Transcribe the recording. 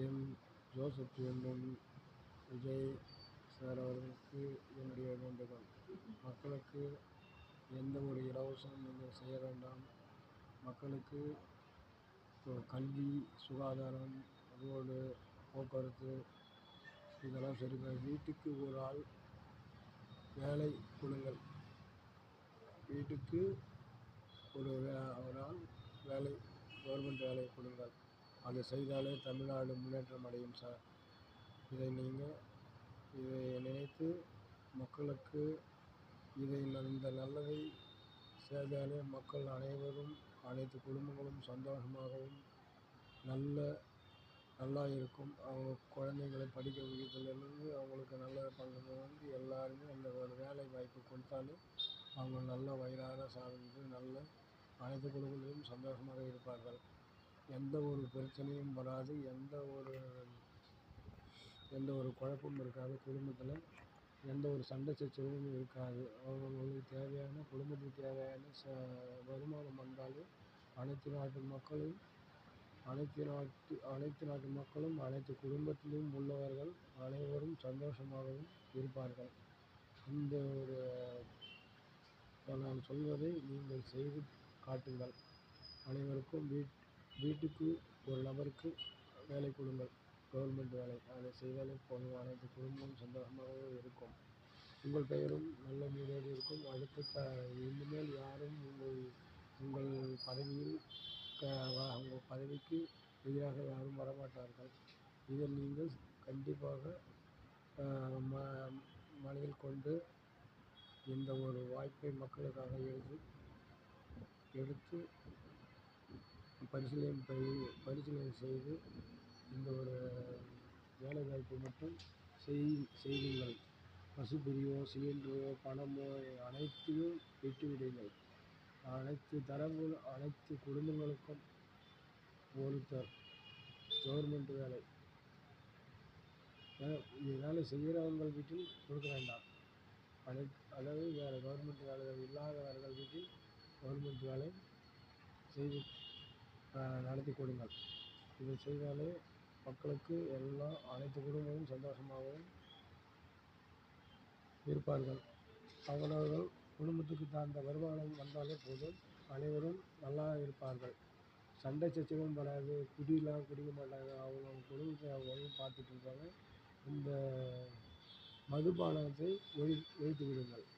M. Joseph என்னும் Vijay sir அவர்களுக்கு என்னுடைய வேண்டுகோள், மக்களுக்கு எந்த ஒரு இலவசமும் நீங்கள் செய்ய வேண்டாம். மக்களுக்கு கல்வி, சுகாதாரம், ரோடு, போக்குவரத்து இதெல்லாம் சரி பண்ணி வீட்டுக்கு ஒரு ஆள் வேலை கொடுங்கள். வீட்டுக்கு ஒரு ஆள் வேலை, கவர்மெண்ட் வேலை கொடுங்கள். அதை செய்தாலே தமிழ்நாடு முன்னேற்றம் அடையும் சார். இதை நினைத்து மக்களுக்கு இந்த நல்லதை செய்தாலே மக்கள் அனைவரும், அனைத்து குடும்பங்களும் சந்தோஷமாகவும் நல்லா இருக்கும். அவங்க குழந்தைங்களை படிக்க வைக்கிறதுலேருந்து அவங்களுக்கு நல்ல பண்ணுறது எல்லாருமே அந்த ஒரு வேலை வாய்ப்பு கொடுத்தாலே அவங்க நல்ல வயிறார சாப்பிட்டு அனைத்து குடும்பங்களிலும் சந்தோஷமாக இருப்பார்கள். எந்த ஒரு பிரச்சனையும் வராது. எந்த ஒரு குழப்பமும் இருக்காது. குடும்பத்தில் எந்த ஒரு சண்டை சச்சரவும் இருக்காது. அவங்களுக்கு தேவையான குடும்பத்துக்கு தேவையான வருமானம் வந்தாலே அனைத்து நாட்டு மக்களும் அனைத்து குடும்பத்திலும் உள்ளவர்கள் அனைவரும் சந்தோஷமாகவும் இருப்பார்கள். இந்த ஒரு நான் சொல்வதை நீங்கள் செய்து காட்டுங்கள். அனைவருக்கும் வீட்டுக்கு ஒரு நபருக்கு வேலை கொடுங்கள், கவர்மெண்ட் வேலை. அதை செய்தாலே போதும், அனைத்து குடும்பமும் சந்தோஷமாகவே இருக்கும். உங்கள் பெயரும் நல்ல முறையில் இருக்கும். இனிமேல் யாரும் உங்கள் பதவிக்கு எதிராக யாரும் வரமாட்டார்கள். இதை நீங்கள் கண்டிப்பாக மனதில் கொண்டு இந்த ஒரு வாய்ப்பை மக்களுக்காக எடுத்து பரிசீலனை செய்து இந்த ஒரு வேலைவாய்ப்பை மட்டும் செய்யுங்கள். பசுபிரியோ, சிலிண்டரோ, பணமோ அனைத்தையும் விட்டுவிடுங்கள். அனைத்து குடும்பங்களுக்கும் ஒருத்தர் கவர்மெண்ட் வேலை செய்கிறவங்க வீட்டில் கொடுக்க வேண்டாம். அதாவது வேறு கவர்மெண்ட் வேலைகள் இல்லாதவர்கள் வீட்டில் கவர்மெண்ட் வேலை செய்து நடத்தி கொடுங்கள். இதை செய்தாலே மக்களுக்கு அனைத்து குடும்பமும் சந்தோஷமாகவும் இருப்பார்கள். அவரவர்கள் குடும்பத்துக்கு தகுந்த வருமானம் வந்தாலே போதும், அனைவரும் நல்லா இருப்பார்கள். சண்டை சச்சரவும் வராது. குடியெலாம் குடிக்க மாட்டாங்க. அவங்க குடும்பத்தை அவங்க பார்த்துட்டு இருப்பாங்க. இந்த மதுபானத்தை ஒழித்து விடுங்கள்.